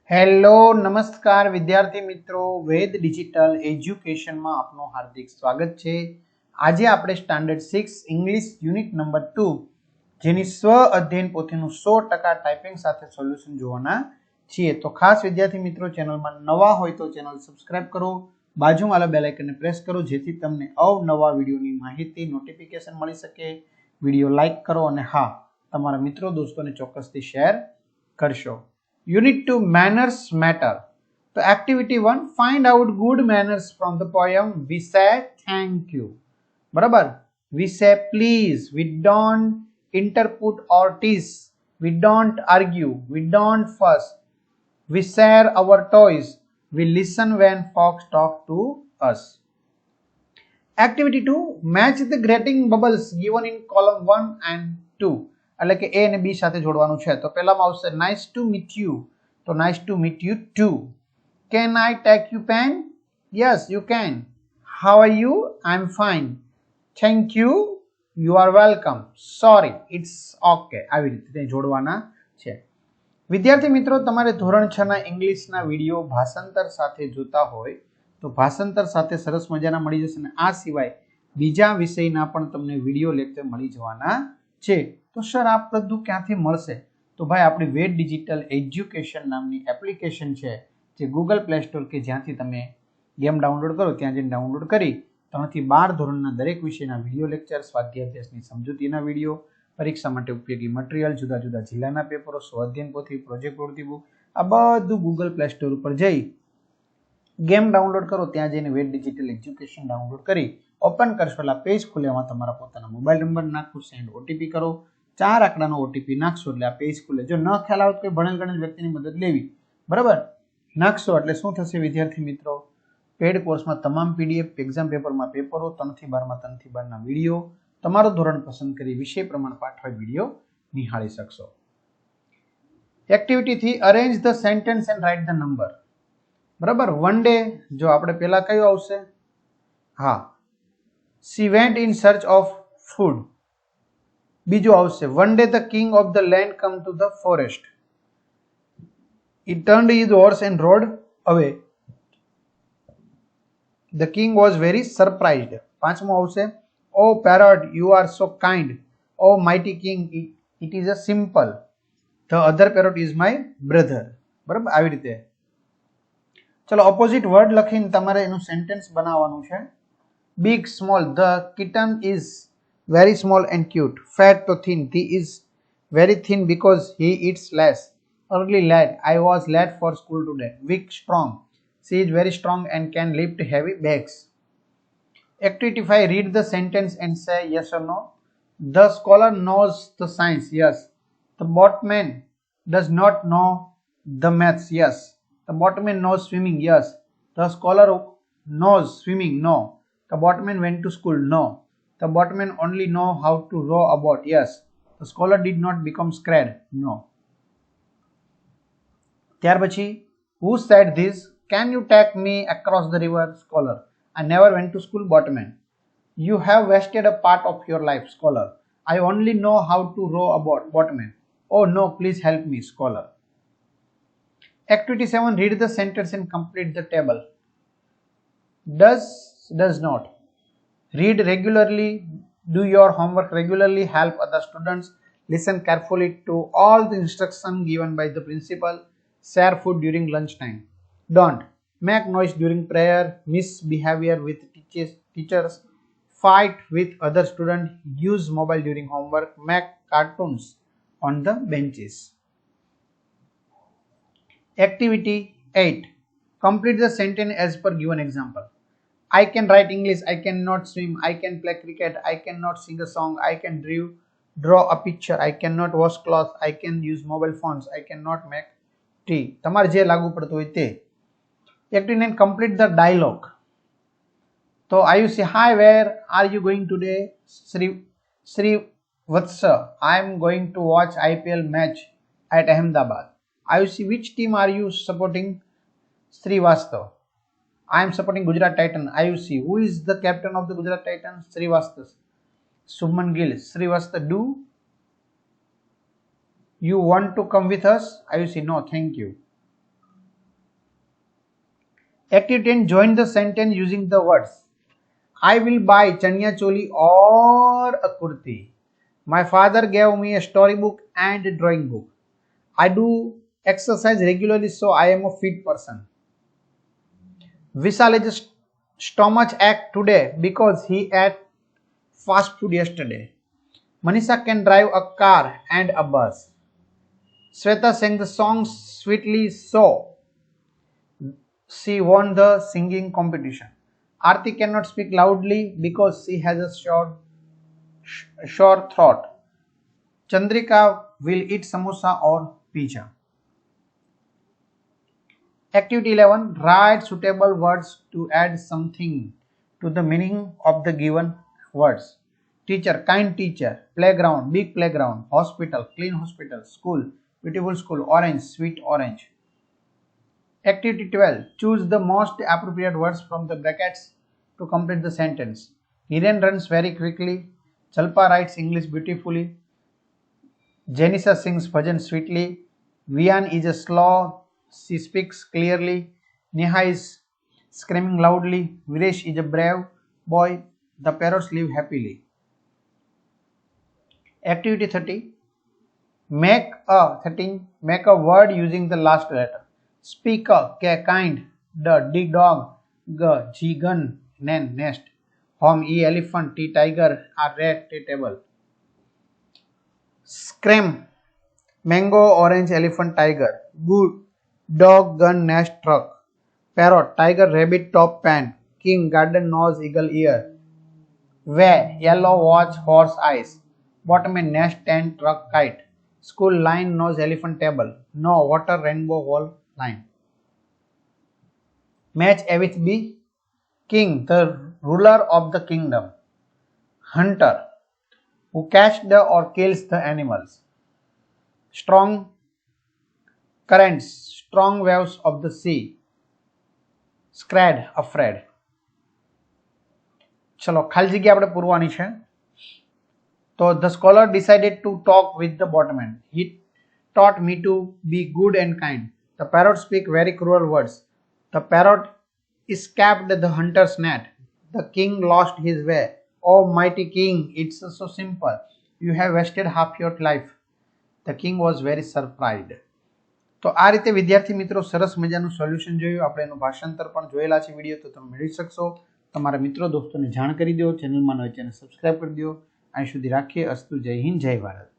Hello નમસ્કાર વિદ્યાર્થી મિત્રો, વેદ ડિજિટલ એજ્યુકેશનમાં આપનું હાર્દિક સ્વાગત છે. આજે આપણે સ્ટાન્ડર્ડ 6 ઇંગ્લિશ યુનિટ નંબર 2 જેની સ્વ અધ્યયન પોથીનું 100% ટાઈપિંગ સાથે સોલ્યુશન જોવાના છીએ. તો ખાસ વિદ્યાર્થી મિત્રો, ચેનલમાં નવા હોય તો ચેનલ સબસ્ક્રાઇબ કરો, બાજુમાં આવેલા બેલ આઇકનને પ્રેસ કરો જેથી તમને અવનવા વિડીયોની માહિતી નોટિફિકેશન મળી શકે. વિડીયો લાઈક કરો અને હા, તમારા મિત્રો દોસ્તોને ચોક્કસથી શેર કરશો. Unit 2 Manners Matter. So activity 1, find out good manners from the poem We Say Thank You. બરાબર, we say please, we don't interpret or tease, we don't argue, we don't fuss, we share our toys, we listen when folks talk to us. Activity 2, match the greeting bubbles given in column 1 and 2. એટલે કે A અને B સાથે જોડવાનું છે. તો પહેલામાં આવશે nice to meet you, તો nice to meet you too. Can I take you pen? Yes you can. How are you? I am fine. Thank you, you are welcome. Sorry, it's okay. આવી રીતે જોડવાના છે. વિદ્યાર્થી મિત્રો, તમારે ધોરણ 6 ના ઇંગ્લિશના વિડીયો ભાષાંતર સાથે જોતા હોય તો ભાષાંતર સાથે સરસ મજાના મળી જશે, અને આ સિવાય બીજા વિષયના પણ તમને વિડીયો લેક્ચર મળી જવાના છે. તો સર આ બધું ક્યાંથી મળશે? તો ભાઈ આપણી વેદ ડિજિટલ એજ્યુકેશન નામની એપ્લિકેશન છે, જે ગૂગલ પ્લે સ્ટોર કે જ્યાંથી તમે ગેમ ડાઉનલોડ કરો ત્યાં જઈને ડાઉનલોડ કરી 3 થી 12 ધોરણના દરેક વિષયના વિડીયો લેક્ચર, સ્વાધ્યાય અભ્યાસની સમજૂતીના વિડીયો, પરીક્ષા માટે ઉપયોગી મટીરિયલ, જુદા જુદા જિલ્લાના પેપરો, સ્વાધ્યાયન પોથી, પ્રોજેક્ટ પ્રવૃત્તિ બુક, આ બધું ગૂગલ પ્લે સ્ટોર ઉપર જઈ ગેમ ડાઉનલોડ કરો, ત્યાં જઈને વેદ ડિજિટલ એજ્યુકેશન ડાઉનલોડ કરી ઓપન કરશો એટલે પેજ ખુલે. એમાં તમારા પોતાના મોબાઈલ નંબર નાખો, સેન્ડ ઓટીપી કરો, 4 આંકડાનો ઓટીપી નાખશો એટલે આ પેજ ખુલે. જો ન ખ્યાલ આવે તો કોઈ ભણેલ ગણેલ વ્યક્તિની મદદ લેવી. બરાબર, નાખશો એટલે શું થશે વિદ્યાર્થી મિત્રો? પેડ કોર્સમાં તમામ પીડીએફ, એક્ઝામ પેપરમાં પેપરો, 3 થી 12 માં 3 થી 12 ના વિડીયો, તમારો ધોરણ પસંદ કરી વિષય પ્રમાણે પાઠ હોય વિડીયો નિહાળી શકશો. Activity 3, arrange the sentence and write the number. બરાબર, વન ડે જો આપણે પહેલા કયું આવશે? હા, she went in search of food. બીજું આવશે one day the king of the land come to the forest. He turned his horse and rode away. The king was very surprised. પાંચમું આવશે oh parrot you are so kind. Oh mighty king it is a simple. The other parrot is my brother. બરાબર, આવી રીતે. ચલો opposite word લખીને તમારે એનું sentence બનાવવાનું છે. big small, the kitten is very small and cute. Fat to thin, he is very thin because he eats less. Early lad, I was late for school today. Weak strong, she is very strong and can lift heavy bags. Activity 5, read the sentence and say yes or no. The scholar knows the science, yes. The boatman does not know the maths, yes. The boatman knows swimming, yes. The scholar knows swimming, no. The boatman went to school, no. The boatman only know how to row a boat, yes. The scholar did not become scared, no. ત્યાર પછી who said this? Can you take me across the river? Scholar, I never went to school. Boatman, you have wasted a part of your life. Scholar, I only know how to row a boat. Boatman, oh no, please help me. Scholar. Activity 7, read the sentence and complete the table. Does not. Read regularly, do your homework regularly, help other students, listen carefully to all the instructions given by the principal, share food during lunchtime. Don't make noise during prayer, misbehavior with teachers, fight with other students, use mobile during homework, make cartoons on the benches. Activity 8, complete the sentence as per given example. I can write English, I cannot swim, I can play cricket, I cannot sing a song, I can draw a picture, I cannot wash clothes, I can use mobile phones, I cannot make tea. તમારે જે લાગુ પડતું હોય તે. Activity 9, complete the dialogue. તો Ayushi, hi, where are you going today? Sri Vatsa, I am going to watch IPL match at Ahmedabad. Ayushi, which team are you supporting? Srivastav, I am supporting Gujarat Titan. Ayushi, who is the captain of the Gujarat Titans? Srivastav. Subman Gill, Srivastav, do you want to come with us? Ayushi, no, thank you. Activity 10. Join the sentence using the words I will buy chaniya choli or a kurti. My father gave me a storybook and a drawing book. I do exercise regularly, so I am a fit person. Vishal is a stomach ache today because he ate fast food yesterday. Manisha can drive a car and a bus. Sweta sang the song sweetly, so she won the singing competition. Aarti cannot speak loudly because she has a short throat. Chandrika will eat samosa or pizza. Activity 11. Write suitable words to add something to the meaning of the given words. Teacher, kind teacher. Playground, big playground. Hospital, clean hospital. School, beautiful school. Orange, sweet orange. Activity 12. Choose the most appropriate words from the brackets to complete the sentence. Hiren runs very quickly. Chalpa writes English beautifully. Janissa sings bhajan sweetly. Vian is a slow. She speaks clearly. Neha is screaming loudly. Viresh is a brave boy. The parrots live happily. Activity 30. Make a word using the last letter. Speaker, K, kind. D, dog. G, gun. N, nest. Home, E, elephant. T, tiger. R, rat. T, table. Scream, mango, orange, elephant, tiger. Good, dog, gun, nest, truck. Parrot, tiger, rabbit, top, pan. King, garden, nose, eagle, ear. Way, yellow, watch, horse, eyes. Bottom, nest, tent, truck, kite. School, lion, nose, elephant, table. No, water, rainbow, wall, line. Match A with B. King, the ruler of the kingdom. Hunter, who catches or kills the animals. Strong currents, strong waves of the sea. Scrad, afraid. ચલો ખાલી જગ્યા આપણે પૂરવાની છે. તો the scholar decided to talk with the boatman. He taught me to be good and kind. The parrot speak very cruel words. The parrot escaped the hunter's net. The king lost his way. Oh mighty king, it's so simple. You have wasted half your life. The king was very surprised. તો આ રીતે વિદ્યાર્થી મિત્રો સરસ મજાનું solution જોયું. આપણે એનું ભાષાંતર પણ જોયેલા છે વિડીયો, તો તમે મેળવી શકશો. તમારા મિત્રો દોસ્તોને જાણ કરી દો. ચેનલમાં નવા ચેનલ સબસ્ક્રાઇબ કરી દો. અહીં સુધી રાખીએ. અસ્તુ, જય હિન્દ, જય ભારત.